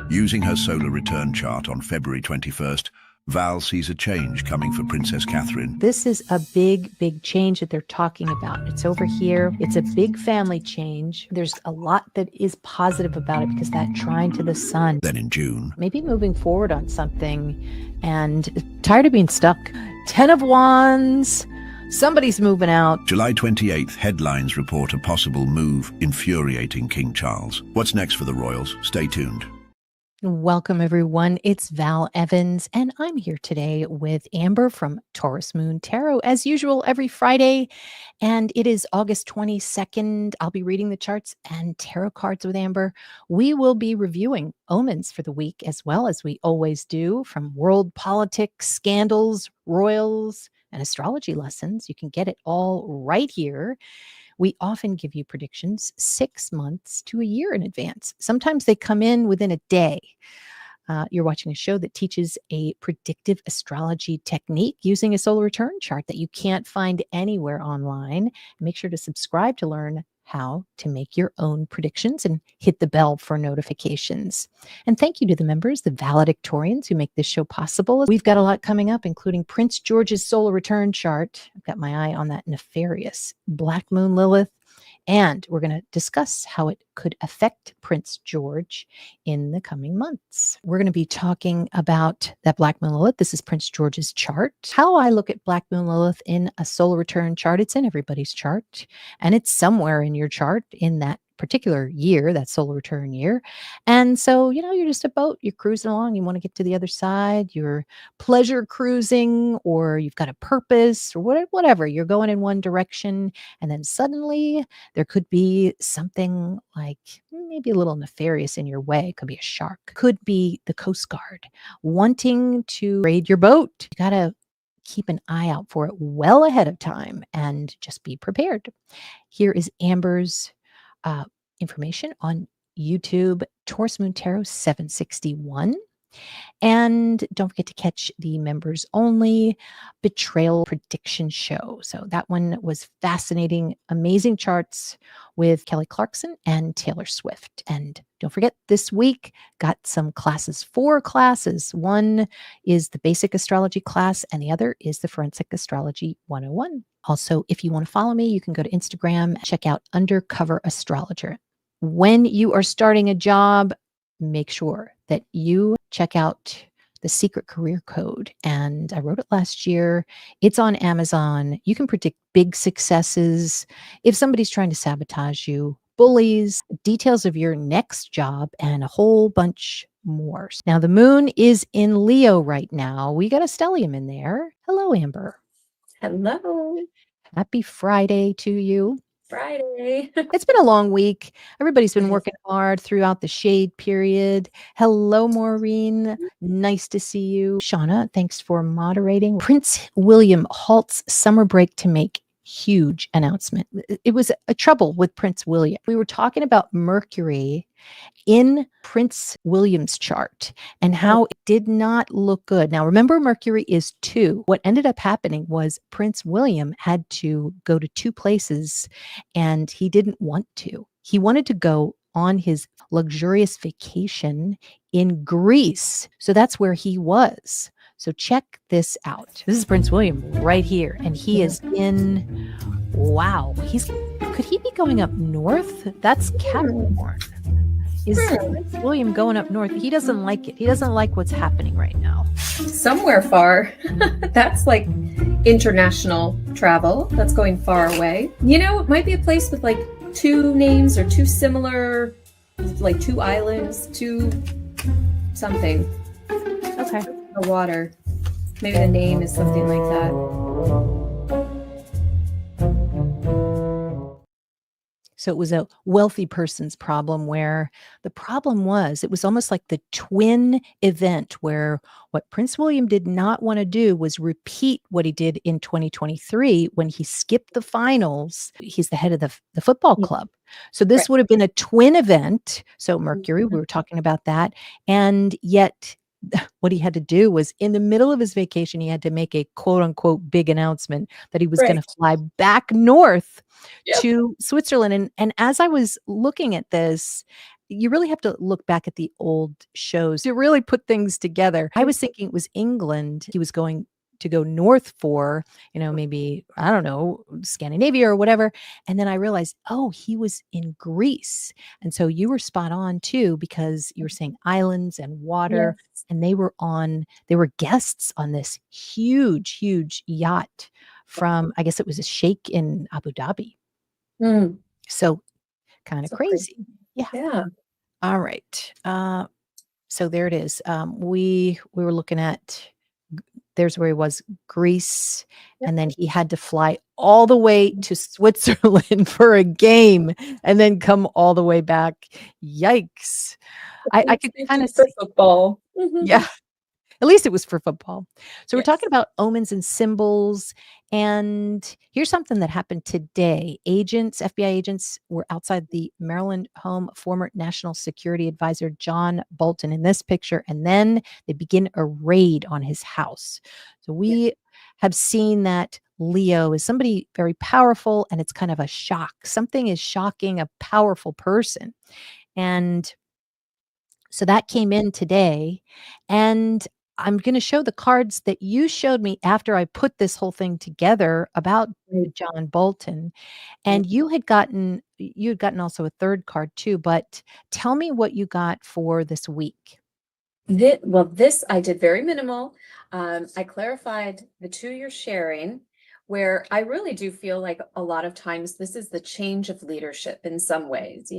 Using her solar return chart on February 21st, Val sees a change coming for Princess Catherine. This is a big, big change that they're talking about. It's over here. It's a big family change. There's a lot that is positive about it because that trine to the sun. Then in June, maybe moving forward on something and tired of being stuck. 10 of Wands. Somebody's moving out. July 28th, headlines report a possible move infuriating King Charles. What's next for the royals? Stay tuned. Welcome, everyone. It's Val Evans, and I'm here today with Amber from Taurus Moon Tarot, as usual, every Friday. And it is August 22nd. I'll be reading the charts and tarot cards with Amber. We will be reviewing omens for the week, as well as we always do, from world politics, scandals, royals, and astrology lessons. You can get it all right here. We often give you predictions 6 months to a year in advance. Sometimes they come in within a day. You're watching a show that teaches a predictive astrology technique using a solar return chart that you can't find anywhere online. Make sure to subscribe to learn how to make your own predictions and hit the bell for notifications. And thank you to the members, the valedictorians who make this show possible. We've got a lot coming up, including Prince George's solar return chart. I've got my eye on that nefarious Black Moon Lilith. And we're going to discuss how it could affect Prince George in the coming months. We're going to be talking about that Black Moon Lilith. This is Prince George's chart. How I look at Black Moon Lilith in a solar return chart. It's in everybody's chart. And it's somewhere in your chart in that particular year, that solar return year. And so, you're just a boat, you're cruising along, you want to get to the other side, you're pleasure cruising, or you've got a purpose, or whatever, you're going in one direction. And then suddenly there could be something like maybe a little nefarious in your way. It could be a shark, could be the Coast Guard wanting to raid your boat. You got to keep an eye out for it well ahead of time and just be prepared. Here is Amber's information on YouTube, Taurus Moon Tarot 761. And don't forget to catch the members only betrayal prediction show. So that one was fascinating, amazing charts with Kelly Clarkson and Taylor Swift. And don't forget, this week got some classes, 4 classes. One is the basic astrology class, and the other is the forensic astrology 101. Also, if you want to follow me, you can go to Instagram, check out Undercover Astrologer. When you are starting a job, make sure that you check out the secret career code. And I wrote it last year. It's on Amazon. You can predict big successes. If somebody's trying to sabotage you, bullies, details of your next job, and a whole bunch more. Now, the moon is in Leo right now. We got a stellium in there. Hello, Amber. Hello. Happy Friday to you. Friday. It's been a long week. Everybody's been working hard throughout the shade period. Hello, Maureen. Nice to see you. Shauna, thanks for moderating. Prince William halts summer break to make huge announcement. It was a trouble with Prince William. We were talking about Mercury in Prince William's chart and how it did not look good. Now, remember, Mercury is 2. What ended up happening was Prince William had to go to 2 places, and he didn't want to. He wanted to go on his luxurious vacation in Greece. So that's where he was. So check this out. This is Prince William right here. And he is in, wow, could he be going up north? That's Capricorn. Is Prince William going up north? He doesn't like it. He doesn't like what's happening right now. Somewhere far. That's like international travel. That's going far away. It might be a place with like 2 names or 2 similar, like 2 islands, 2 something. Okay. The water. Maybe the name is something like that. So it was a wealthy person's problem, where the problem was it was almost like the twin event, where what Prince William did not want to do was repeat what he did in 2023 when he skipped the finals. He's the head of the football club. So this would have been a twin event. So Mercury, we were talking about that. And yet what he had to do was, in the middle of his vacation, he had to make a quote unquote big announcement that he was going to fly back north to Switzerland. And as I was looking at this, you really have to look back at the old shows to really put things together. I was thinking it was England he was going to go north for, maybe, I don't know, Scandinavia or whatever. And then I realized, oh, he was in Greece. And so you were spot on too, because you were saying islands and water, Yes. and they were guests on this huge, huge yacht from, I guess it was a sheikh in Abu Dhabi. Mm, So kind of so crazy. crazy. Yeah. Yeah. All right. So there it is. We were looking at there's where he was, Greece, and then he had to fly all the way to Switzerland for a game and then come all the way back. Yikes. I could kind of for see. football. Yeah. At least it was for football. So we're Yes. talking about omens and symbols. And here's something that happened today. FBI agents were outside the Maryland home of former National Security Advisor John Bolton in this picture. And then they begin a raid on his house. So we have seen that Leo is somebody very powerful, and it's kind of a shock. Something is shocking a powerful person. And so that came in today. And I'm going to show the cards that you showed me after I put this whole thing together about Right. John Bolton. And you had gotten also a third card too, but tell me what you got for this week. This I did very minimal. I clarified the two you're sharing, where I really do feel like a lot of times this is the change of leadership in some ways.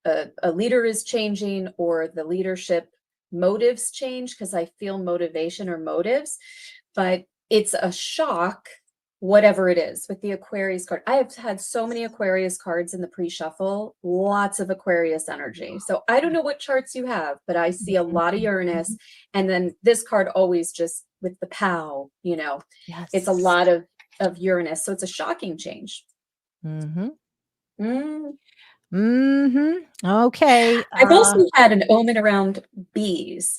A leader is changing, or the leadership motives change, because I feel motivation or motives, but it's a shock, whatever it is. With the Aquarius card, I have had so many Aquarius cards in the pre-shuffle, lots of Aquarius energy. So I don't know what charts you have, but I see a lot of Uranus, and then this card always just with the POW, Yes. it's a lot of Uranus. So it's a shocking change. Mm-hmm. Mm. Mm-hmm. Okay. I've also had an omen around bees.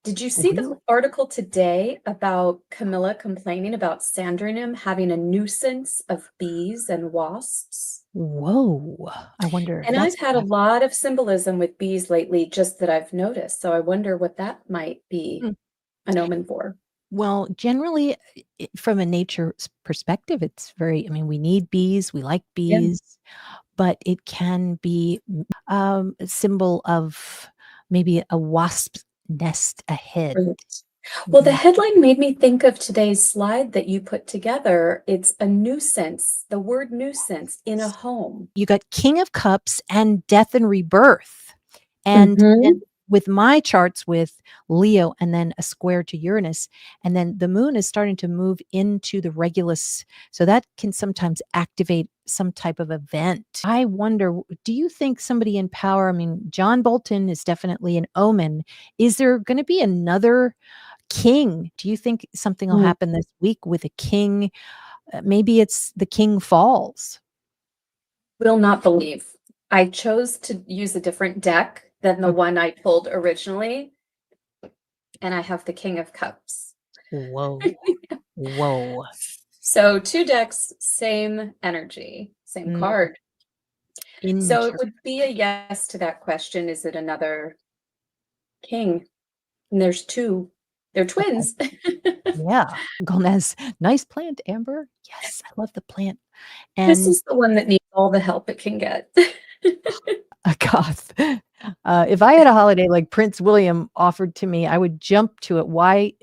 Did you see the article today about Camilla complaining about Sandringham having a nuisance of bees and wasps? Whoa. I wonder. And I've had a lot of symbolism with bees lately, just that I've noticed. So I wonder what that might be an omen for. Well, generally, from a nature perspective, it's we need bees, we like bees, but it can be a symbol of maybe a wasp's nest ahead. Right. Well, the headline made me think of today's slide that you put together. It's a nuisance, the word nuisance in a home. You got King of Cups and Death and Rebirth. And then with my charts with Leo and then a square to Uranus, and then the moon is starting to move into the Regulus. So that can sometimes activate some type of event. I wonder, do you think somebody in power, John Bolton is definitely an omen. Is there going to be another king? Do you think something will happen this week with a king? Maybe it's the king falls. Will not believe. I chose to use a different deck than the one I pulled originally. And I have the King of Cups. Whoa. Whoa. So 2 decks, same energy, same card. So it would be a yes to that question. Is it another king? And there's 2. They're twins. Yeah. Gomez, nice plant, Amber. Yes, I love the plant. And this is the one that needs all the help it can get. a goth. If I had a holiday like Prince William offered to me, I would jump to it. Why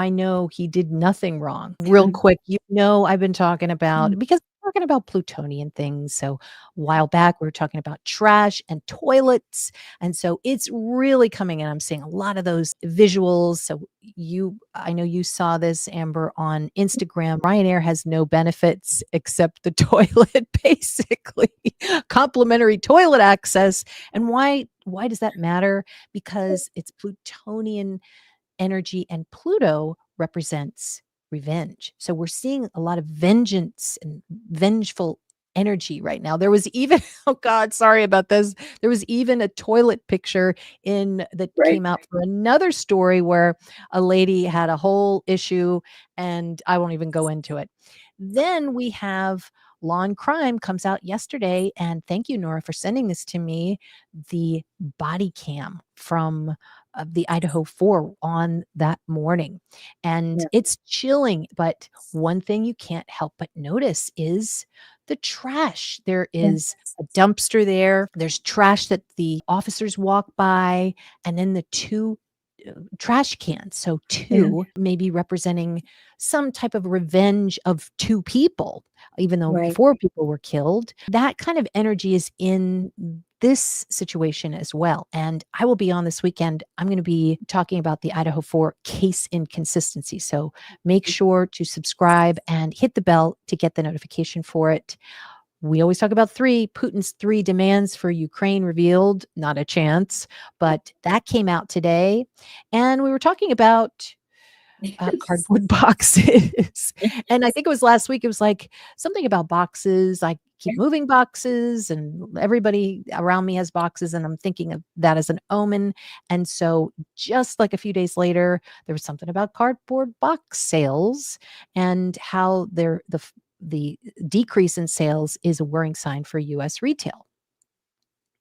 no, he did nothing wrong. Real quick, I've been talking about, because we're talking about plutonian things. So a while back, we were talking about trash and toilets. And so it's really coming in. I'm seeing a lot of those visuals. So I know you saw this, Amber, on Instagram. Ryanair has no benefits except the toilet, basically. Complimentary toilet access. And why does that matter? Because it's plutonian energy, and Pluto represents revenge. So we're seeing a lot of vengeance and vengeful energy right now. There was even, oh God, sorry about this. There was even a toilet picture that came out for another story where a lady had a whole issue, and I won't even go into it. Then we have Law and Crime comes out yesterday, and thank you, Nora, for sending this to me. The body cam from the Idaho 4 on that morning. And Yeah. it's chilling, but one thing you can't help but notice is the trash. There is a dumpster there. There's trash that the officers walk by, and then the two trash cans. So two maybe representing some type of revenge of two people, even though Right. four people were killed. That kind of energy is in this situation as well. And I will be on this weekend. I'm going to be talking about the Idaho 4 case inconsistency. So make sure to subscribe and hit the bell to get the notification for it. We always talk about Putin's 3 demands for Ukraine revealed, not a chance, but that came out today. And we were talking about cardboard boxes. And I think it was last week, it was like something about boxes. I keep moving boxes and everybody around me has boxes, and I'm thinking of that as an omen. And so just like a few days later, there was something about cardboard box sales and how the decrease in sales is a worrying sign for US retail.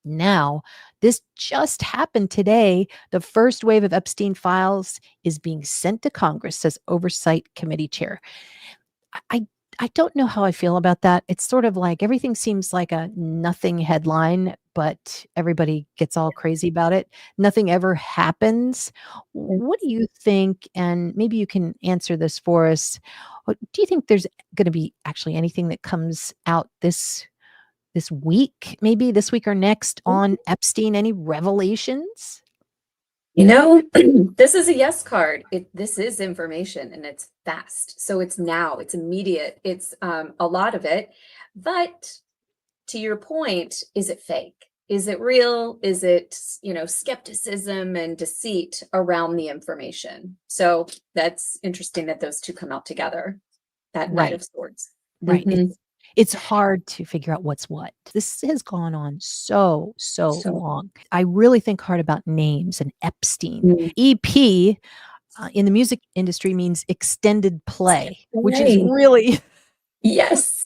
Now, this just happened today. The first wave of Epstein files is being sent to Congress, says Oversight Committee Chair. I don't know how I feel about that. It's sort of like everything seems like a nothing headline, but everybody gets all crazy about it. Nothing ever happens. What do you think? And maybe you can answer this for us. Do you think there's going to be actually anything that comes out this week, maybe this week or next on Epstein? Any revelations? This is a yes card. This is information, and it's fast. So it's now, it's immediate. It's a lot of it. But to your point, is it fake? Is it real? Is it, skepticism and deceit around the information? So that's interesting that those two come out together. That Knight of Swords. Right. It's hard to figure out what's what. This has gone on so long. I really think hard about names and Epstein. EP in the music industry means extended play, which is really yes,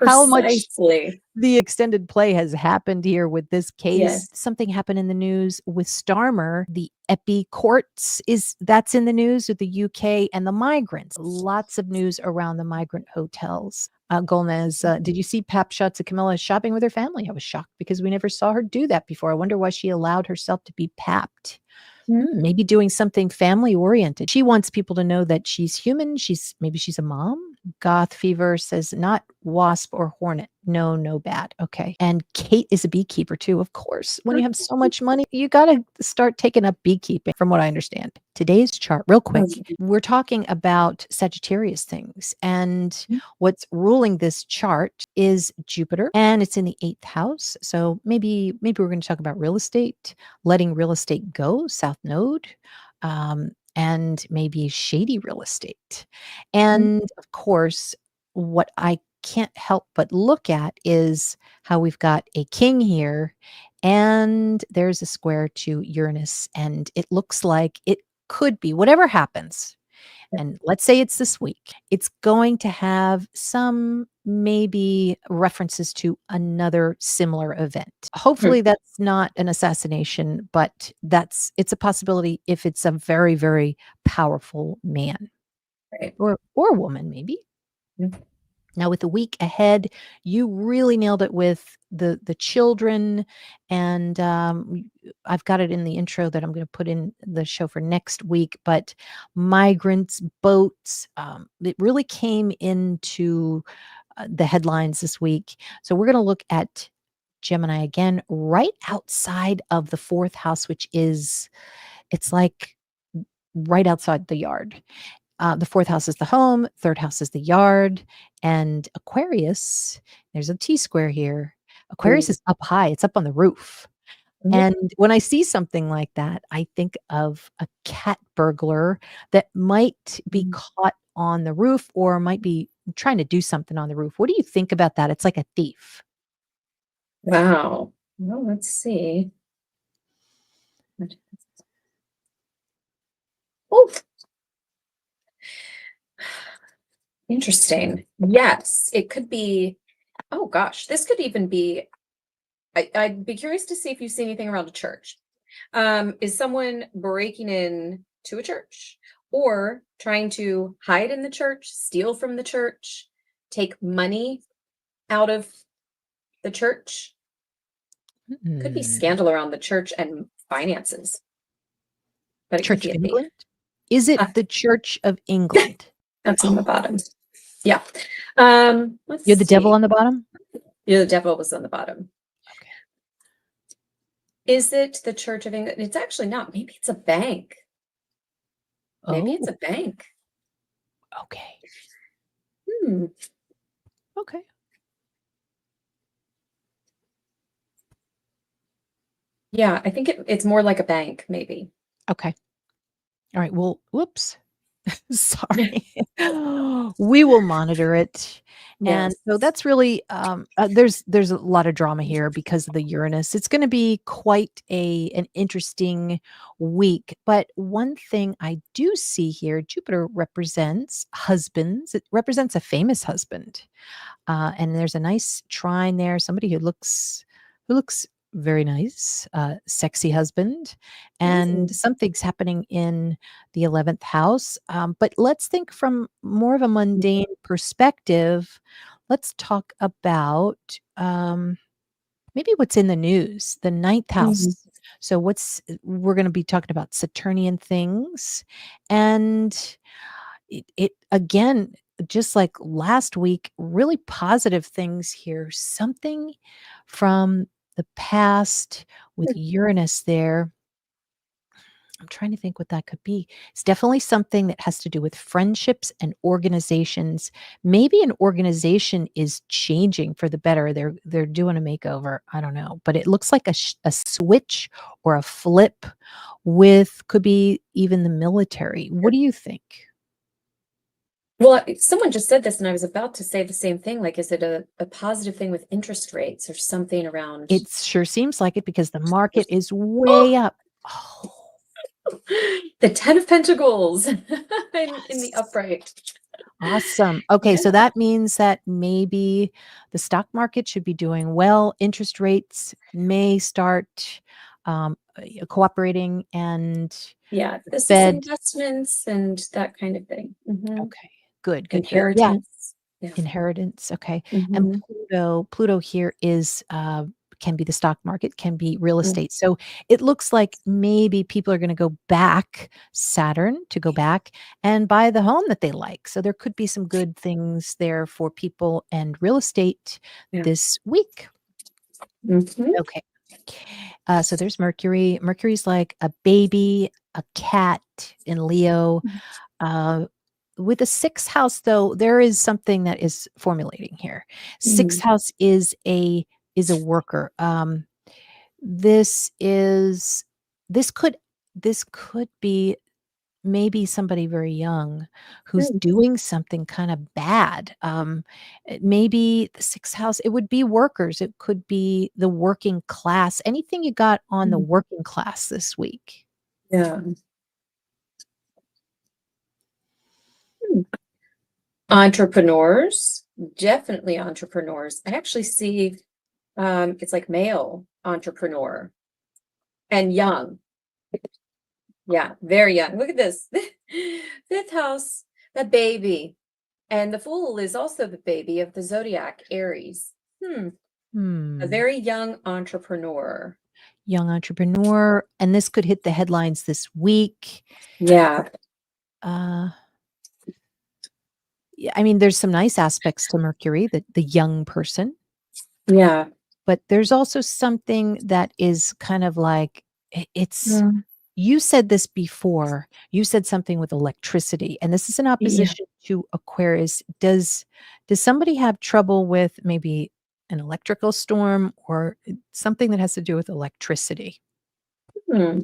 how much precisely the extended play has happened here with this case. Yes. Something happened in the news with Starmer. The Epi courts that's in the news with the UK and the migrants. Lots of news around the migrant hotels. Gomez, did you see pap shots of Camilla shopping with her family? I was shocked because we never saw her do that before. I wonder why she allowed herself to be papped. Maybe doing something family oriented. She wants people to know that she's human. Maybe she's a mom. Goth Fever says not wasp or hornet. No bad. Okay. And Kate is a beekeeper too, of course. When you have so much money, you got to start taking up beekeeping, from what I understand. Today's chart, real quick, we're talking about Sagittarius things. And what's ruling this chart is Jupiter, and it's in the 8th house. So maybe we're going to talk about real estate, letting real estate go, South Node. And maybe shady real estate. And of course, what I can't help but look at is how we've got a king here and there's a square to Uranus, and it looks like it could be whatever happens. And let's say it's this week, it's going to have some maybe references to another similar event. Hopefully that's not an assassination, but it's a possibility if it's a very, very powerful man, or woman, maybe. Now, with the week ahead, you really nailed it with the children, and I've got it in the intro that I'm going to put in the show for next week. But migrants, boats, it really came into the headlines this week. So we're going to look at Gemini again, right outside of the 4th house, which it's like right outside the yard. The 4th house is the home, 3rd house is the yard, and Aquarius, there's a T-square here. Aquarius is up high, it's up on the roof. And when I see something like that, I think of a cat burglar that might be caught on the roof or might be trying to do something on the roof. What do you think about that? It's like a thief. Wow. Well, let's see. Oh. Interesting. Yes, it could be. Oh gosh, this could even be. I'd be curious to see if you see anything around a church. Is someone breaking in to a church or trying to hide in the church, steal from the church, take money out of the church? Could be Hmm. scandal around the church and finances, but it could Church be of a thief. England? Is it the Church of England? That's on the bottom. Yeah. Let's You're the devil see. on the bottom? Yeah, the devil was on the bottom. Okay. Is it the Church of England? It's actually not. Maybe it's a bank. Maybe it's Oh, a bank. okay. Hmm. Okay. Yeah, I think it's more like a bank, maybe. Okay. All right. Well, whoops. Sorry. We will monitor it. And Yes. so that's really there's a lot of drama here because of the Uranus. It's going to be quite an interesting week. But one thing I do see here, Jupiter represents husbands. It represents a famous husband. And there's a nice trine there, somebody who looks very nice, sexy husband, and something's happening in the 11th house. But let's think from more of a mundane perspective. Let's talk about maybe what's in the news, the ninth Mhm. house. So we're going to be talking about Saturnian things, and it again, just like last week, really positive things here. Something from the past with Uranus there. I'm trying to think what that could be. It's definitely something that has to do with friendships and organizations. Maybe an organization is changing for the better. They're doing a makeover. I don't know, but it looks like a switch or a flip with could be even the military. What do you think? Well, someone just said this, and I was about to say the same thing. Like, is it a positive thing with interest rates or something around? It sure seems like it because the market is Oh, way up. Oh, the Ten of Pentacles in the yes. upright. Awesome. Okay, Yeah. so that means that maybe the stock market should be doing well. Interest rates may start cooperating, and Yeah, the this is Fed. investments and that kind of thing. Okay, good, good, good. Yeah, Inheritance. Yeah. inheritance. Okay, and Mhm. Pluto here is can be the stock market, can be real estate. So it looks like maybe people are going to go back, Saturn to go back and buy the home that they like. So there could be some good things there for people and real estate Yeah. this week. Mhm. Okay. So there's Mercury. Mercury's like a baby, a cat in Leo. Uh, with the sixth house, though, there is something that is formulating here. Sixth Mhm. house is a worker. This is this could this could be maybe somebody very young who's Mm. doing something kind of bad. Maybe the sixth house, it would be workers. It could be the working class. Anything you got on the Mhm. working class this week? Yeah. Entrepreneurs, definitely entrepreneurs. I actually see it's like male entrepreneur and young. Yeah, very young. Look at this. Fifth house, the baby. And the fool is also the baby of the zodiac, Aries. A Hmm. very young entrepreneur. Young entrepreneur, and this could hit the headlines this week. Yeah. Uh, yeah, I mean, there's some nice aspects to Mercury, the young person, Yeah. but there's also something that is kind of like it's Mm. you said this before. You said something with electricity, and this is in Yeah. opposition to Aquarius. Does somebody have trouble with maybe an electrical storm or something that has to do with electricity? Hmm.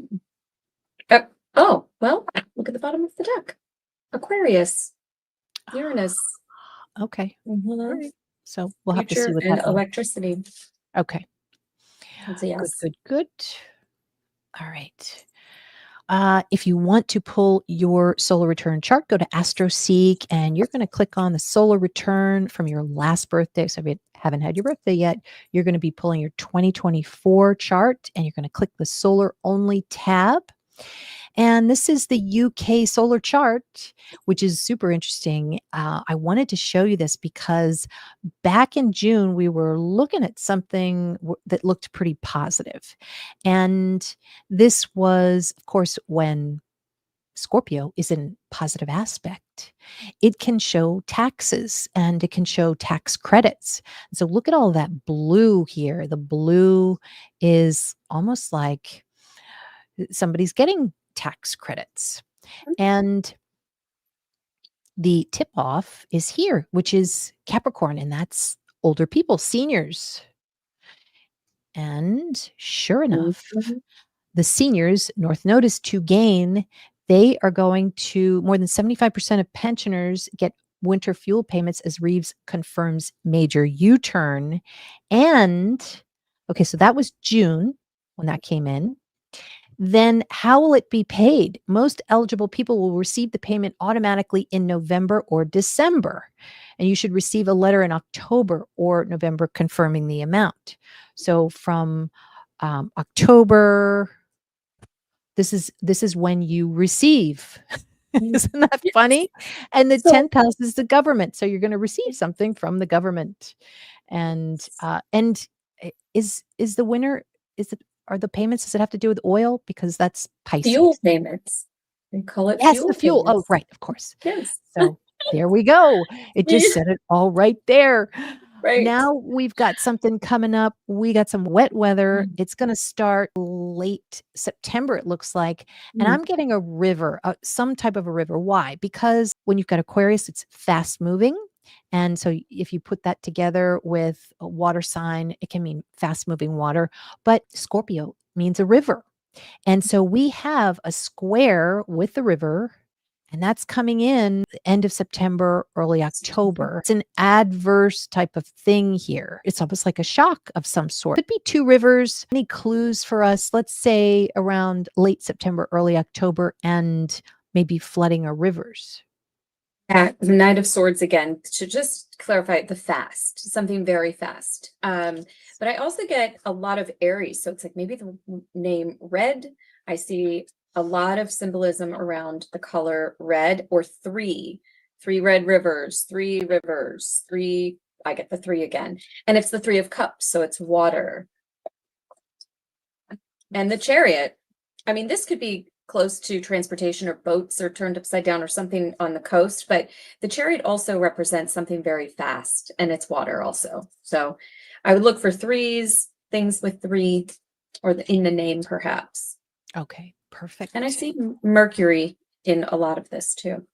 Uh, oh, well, look at the bottom of the deck. Aquarius, Uranus. Okay. All Mhm. right. So we'll have to see Future what and happens. electricity. Okay. That's a Good, yes. good, good. All right. If you want to pull your solar return chart, go to AstroSeek and you're going to click on the solar return from your last birthday. So if you haven't had your birthday yet, you're going to be pulling your 2024 chart and you're going to click the solar only tab. And this is the UK solar chart, which is super interesting. I wanted to show you this because back in June, we were looking at something that looked pretty positive. And this was, of course, when Scorpio is in positive aspect. It can show taxes and it can show tax credits. So look at all that blue here. The blue is almost like somebody's getting tax credits. And the tip off is here, which is Capricorn, and that's older people, seniors. And sure enough, the seniors, North Node is to gain. They are going to, more than 75% of pensioners get winter fuel payments as Reeves confirms major U-turn. And okay, so that was June when that came in. Then how will it be paid? Most eligible people will receive the payment automatically in November or December. And you should receive a letter in October or November confirming the amount. So from October, this is when you receive. Isn't that funny? And the 10th house is the government. So you're going to receive something from the government. And is the winner, are the payments, does it have to do with oil? Because that's Pisces. Fuel payments. They call it yes, fuel the fuel. payments. Oh, right, of course. Yes. So there we go. It just said it all right there. Right. Now we've got something coming up. We got some wet weather. It's going to start late September, it looks like. And I'm getting a river, some type of a river. Why? Because when you've got Aquarius, it's fast moving. And so if you put that together with a water sign, it can mean fast moving water. But Scorpio means a river. And so we have a square with the river, and that's coming in the end of September, early October. It's an adverse type of thing here. It's almost like a shock of some sort. Could be two rivers. Any clues for us? Let's say around late September, early October, and maybe flooding our rivers. The Knight of Swords again, to just clarify, the fast, something very fast. But I also get a lot of Aries. So it's like maybe the name red. I see a lot of symbolism around the color red, or three red rivers, three, I get the three again. And it's the Three of Cups. So it's water. And the Chariot. I mean, this could be close to transportation, or boats are turned upside down or something on the coast, but the Chariot also represents something very fast, and it's water also. So I would look for threes, things with three, or in the name perhaps. Okay, perfect. And I see Mercury in a lot of this too.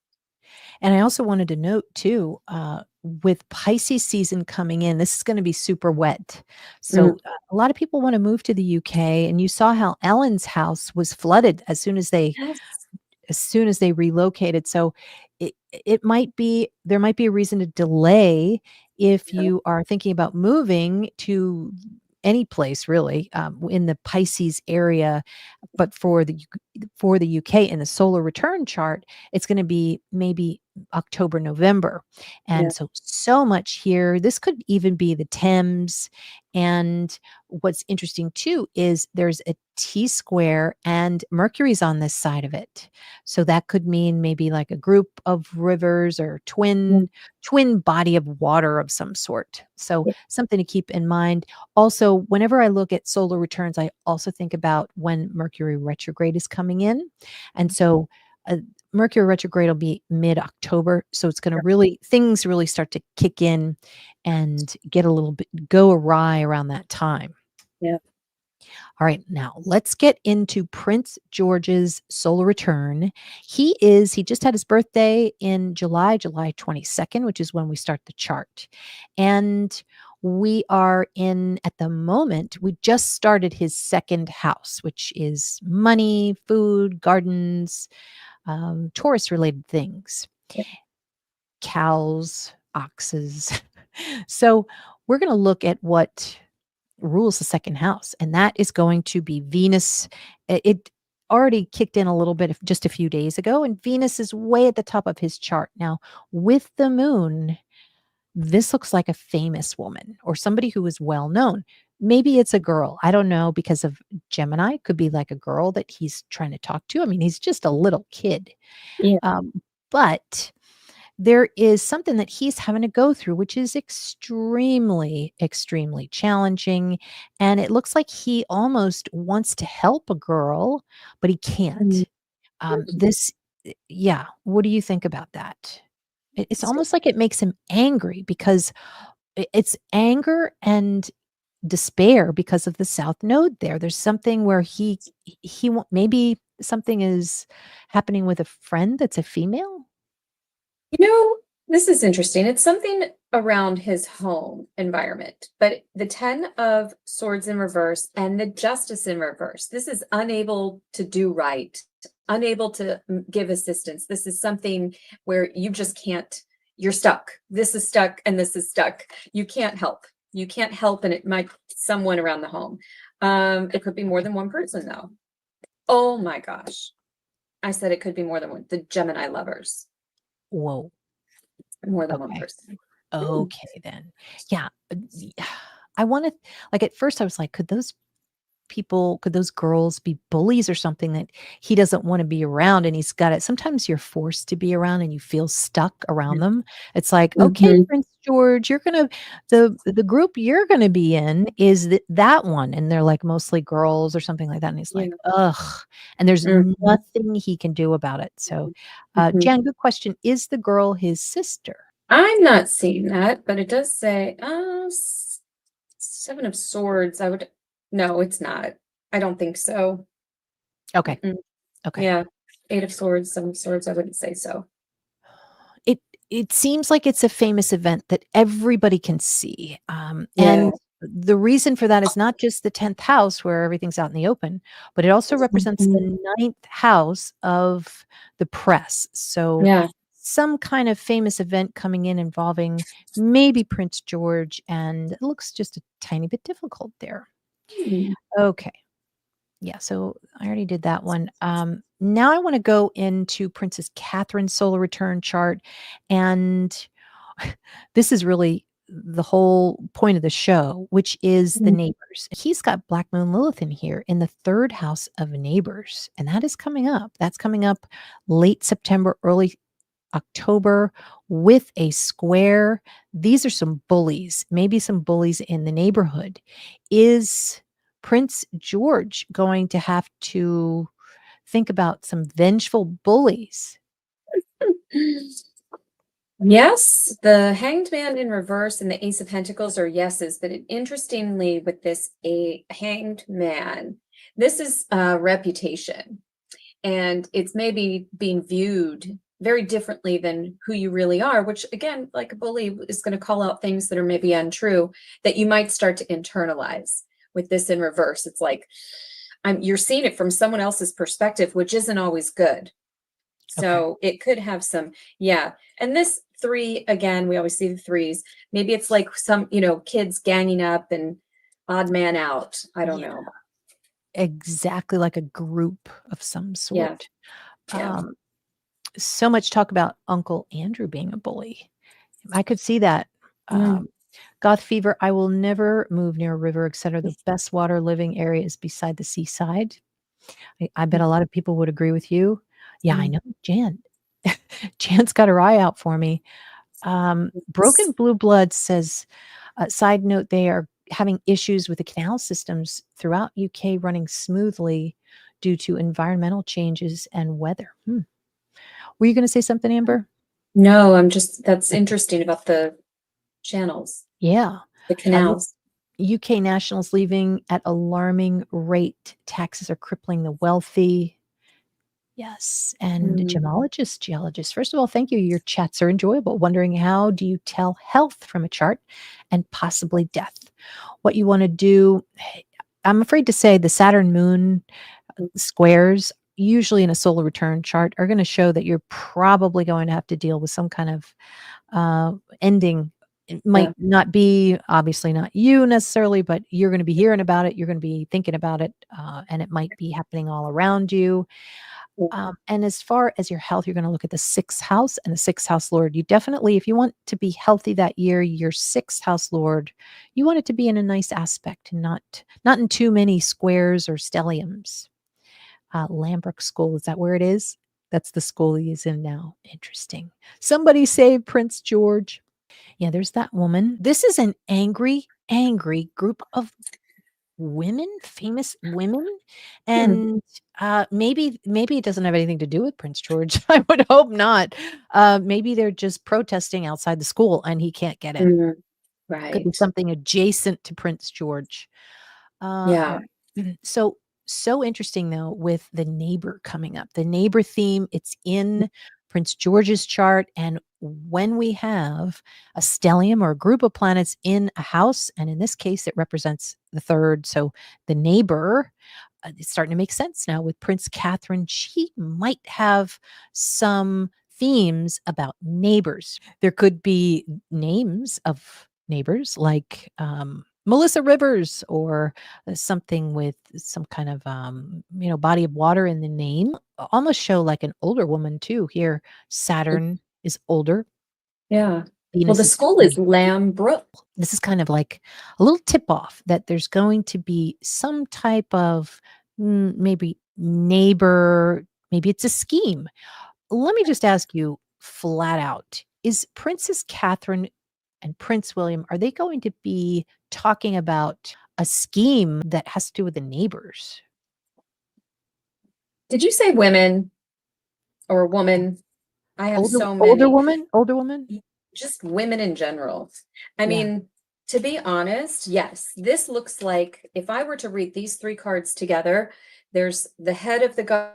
And I also wanted to note too, with Pisces season coming in, this is going to be super wet. So a lot of people want to move to the UK, and you saw how Ellen's house was flooded as soon as they relocated. So it might be, there might be a reason to delay if you are thinking about moving to any place really in the Pisces area. But for the UK in the solar return chart, it's going to be maybe October, November. And so much here. This could even be the Thames. And what's interesting too is there's a T-square and Mercury's on this side of it. So that could mean maybe like a group of rivers or twin body of water of some sort. So something to keep in mind. Also, whenever I look at solar returns, I also think about when Mercury retrograde is coming in. And so Mercury retrograde will be mid-October. So it's going to things really start to kick in and get a little bit, go awry around that time. Yeah. All right, now let's get into Prince George's solar return. He just had his birthday in July 22nd, which is when we start the chart. And we are at the moment, we just started his second house, which is money, food, gardens, Taurus related things, cows, oxes. So we're going to look at what rules the second house, and that is going to be Venus. already kicked in a little bit just a few days ago, and Venus is way at the top of his chart. Now, with the moon, this looks like a famous woman or somebody who is well known. Maybe it's a girl. I don't know, because of Gemini. Could be like a girl that he's trying to talk to. I mean, he's just a little kid. Yeah. But there is something that he's having to go through, which is extremely, extremely challenging. And it looks like he almost wants to help a girl, but he can't. This, yeah. What do you think about that? It's almost like it makes him angry, because it's anger and despair because of the South Node there. There's something where maybe something is happening with a friend that's a female. You know, this is interesting. It's something around his home environment, but the 10 of Swords in reverse and the Justice in reverse. This is unable to do right, unable to give assistance. This is something where you just can't, you're stuck. This is stuck and this is stuck. You can't help. You can't help, and it might be someone around the home. It could be more than one person, though. Oh my gosh. I said it could be more than one. The Gemini lovers. Whoa. More than one Okay. person. Okay, then. Yeah. I want to, like, at first I was like, could those girls be bullies or something that he doesn't want to be around, and he's got it. Sometimes you're forced to be around and you feel stuck around them. It's like, okay, Prince George, the group you're gonna be in is that one, and they're like mostly girls or something like that. And he's like, ugh, and there's nothing he can do about it. So, Jan, good question. Is the girl his sister? I'm not seeing that, but it does say 7 of Swords. No, it's not. I don't think so. Okay. Okay. Yeah. 8 of Swords, 7 of Swords. I wouldn't say so. It seems like it's a famous event that everybody can see. And the reason for that is not just the 10th house where everything's out in the open, but it also represents the 9th house of the press. So some kind of famous event coming in involving maybe Prince George, and it looks just a tiny bit difficult there. Okay. Yeah, so I already did that one. Now I want to go into Princess Catherine's solar return chart. And this is really the whole point of the show, which is the neighbors. He's got Black Moon Lilith in here in the 3rd house of neighbors. And that is coming up. That's coming up late September, early October, with a square. These are some bullies, maybe some bullies in the neighborhood. Is Prince George going to have to think about some vengeful bullies? Yes, the Hanged Man in reverse and the Ace of Pentacles are yeses, but interestingly, with this a Hanged Man, this is reputation, and it's maybe being viewed very differently than who you really are, which again, like a bully is going to call out things that are maybe untrue that you might start to internalize. With this in reverse, it's like you're seeing it from someone else's perspective, which isn't always good. So it could have some, and this 3, again, we always see the 3s. Maybe it's like some, kids ganging up and odd man out. I don't know. Exactly, like a group of some sort. Yeah. So much talk about Uncle Andrew being a bully. I could see that. Goth fever, I will never move near a river, etc. The best water living area is beside the seaside. I bet a lot of people would agree with you. Yeah, I know. Jan. Jan's got her eye out for me. Broken Blue Blood says, side note, they are having issues with the canal systems throughout UK running smoothly due to environmental changes and weather. Were you going to say something, Amber? No, that's interesting about the channels. Yeah. The canals. UK nationals leaving at alarming rate. Taxes are crippling the wealthy. Yes. And geologists. First of all, thank you. Your chats are enjoyable. Wondering, how do you tell health from a chart and possibly death? What you want to do, I'm afraid to say the Saturn moon squares, usually in a solar return chart, are going to show that you're probably going to have to deal with some kind of ending It might not be, obviously not you necessarily, but you're going to be hearing about it. You're going to be thinking about it, and it might be happening all around you. And as far as your health, you're going to look at the sixth house and the sixth house lord. You definitely, if you want to be healthy that year, your sixth house lord, you want it to be in a nice aspect and not in too many squares or stelliums. Lambrook School, is that where it is? That's the school he is in now. Interesting. Somebody save Prince George. Yeah, there's that woman. This is an angry, angry group of women, famous women, and maybe it doesn't have anything to do with Prince George. I would hope not. Maybe they're just protesting outside the school and he can't get in. Mhm. Could be Right. something adjacent to Prince George. Yeah. So interesting though with the neighbor coming up. The neighbor theme, it's in Prince George's chart, and when we have a stellium or a group of planets in a house, and in this case it represents the third, so the neighbor, it's starting to make sense now with Prince Catherine. She might have some themes about neighbors. There could be names of neighbors like Melissa Rivers, or something with some kind of body of water in the name. Almost show like an older woman too. Here, Saturn is older. Yeah. Well, Venus the is school is Lambrook. This is kind of like a little tip off that there's going to be some type of maybe neighbor, maybe it's a scheme. Let me just ask you flat out, is Princess Catherine and Prince William, are they going to be talking about a scheme that has to do with the neighbors? Did you say women or woman? I have Older, so older many. woman, older woman. Just women in general. I Yeah. mean, to be honest, yes, this looks like if I were to read these three cards together, there's the head of the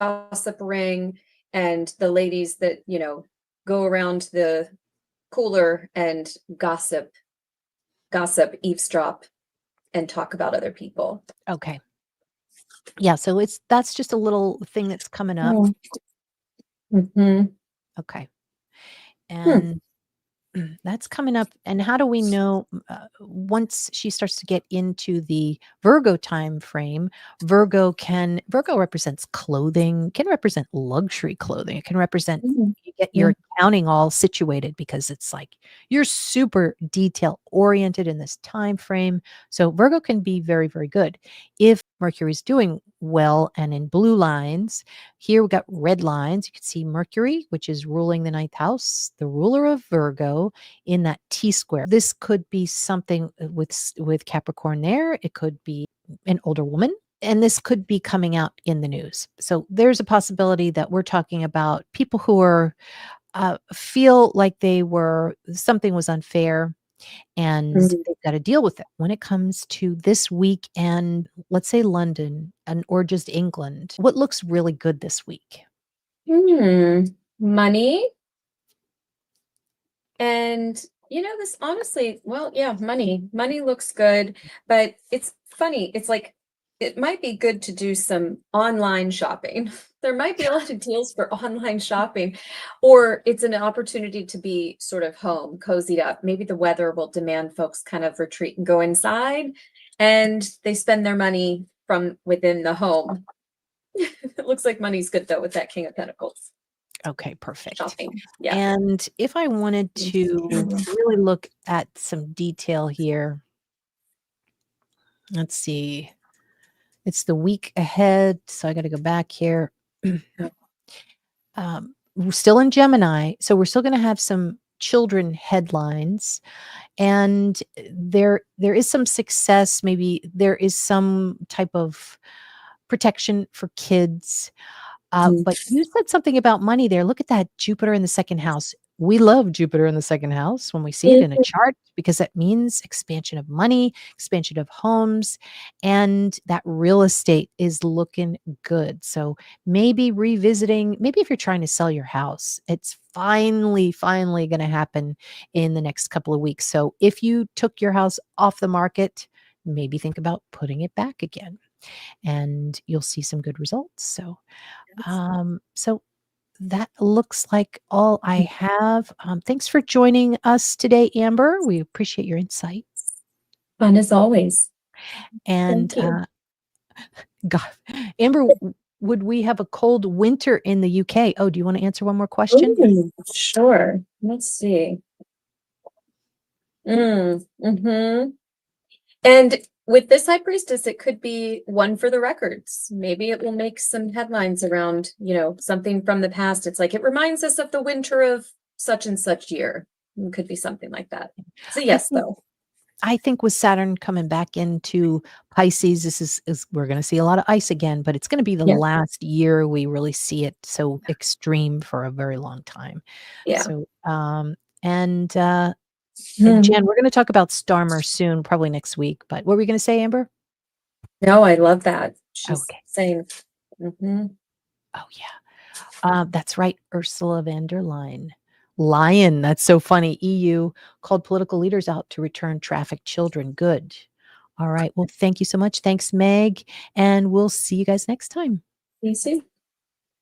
gossip ring and the ladies that, go around the cooler and gossip, eavesdrop, and talk about other people. Okay. Yeah. So that's just a little thing that's coming up. Mm-hmm. Okay. And that's coming up. And how do we know once she starts to get into the Virgo time frame? Virgo represents clothing, can represent luxury clothing. It can represent you get your accounting all situated because it's like you're super detail oriented in this time frame. So Virgo can be very, very good if Mercury's doing well and in blue lines. Here we got red lines. You can see Mercury, which is ruling the ninth house, the ruler of Virgo, in that T square. This could be something with Capricorn there. It could be an older woman, and this could be coming out in the news. So there's a possibility that we're talking about people who are feel like something was unfair, and they've got to deal with it when it comes to this week and let's say London or just England. What looks really good this week? Money. And this honestly, well, yeah, money looks good, but it's funny. It's like, it might be good to do some online shopping. There might be a lot of deals for online shopping, or it's an opportunity to be sort of home, cozied up. Maybe the weather will demand folks kind of retreat and go inside, and they spend their money from within the home. It looks like money's good though with that King of Pentacles. Okay, perfect. Shopping. Yeah. And if I wanted to really look at some detail here, let's see. It's the week ahead, so I got to go back here. We're still in Gemini, so we're still going to have some children headlines, and there is some success. Maybe there is some type of protection for kids. But you said something about money there. Look at that Jupiter in the second house. We love Jupiter in the second house when we see it in a chart because that means expansion of money, expansion of homes, and that real estate is looking good. So maybe revisiting, maybe if you're trying to sell your house, it's finally going to happen in the next couple of weeks. So if you took your house off the market, maybe think about putting it back again, and you'll see some good results. So that looks like all I have. Thanks for joining us today, Amber. We appreciate your insight. Fun as always. And Thank you. God, Amber, would we have a cold winter in the UK? Oh, do you want to answer one more question? Ooh, sure. Let's see. And with this High Priestess, it could be one for the records. Maybe it will make some headlines around, something from the past. It's like, it reminds us of the winter of such and such year. It could be something like that. So yes, though. I think with Saturn coming back into Pisces, this is we're going to see a lot of ice again, but it's going to be the Yeah. last year we really see it so extreme for a very long time. Yeah. So, and Jen, we're going to talk about Starmer soon, probably next week. But what were we going to say, Amber? No, I love that. She's Okay. saying, Oh yeah, that's right, Ursula von der Leyen. Lion, that's so funny. EU called political leaders out to return trafficked children. Good. All right. Well, thank you so much. Thanks, Meg. And we'll see you guys next time. You see?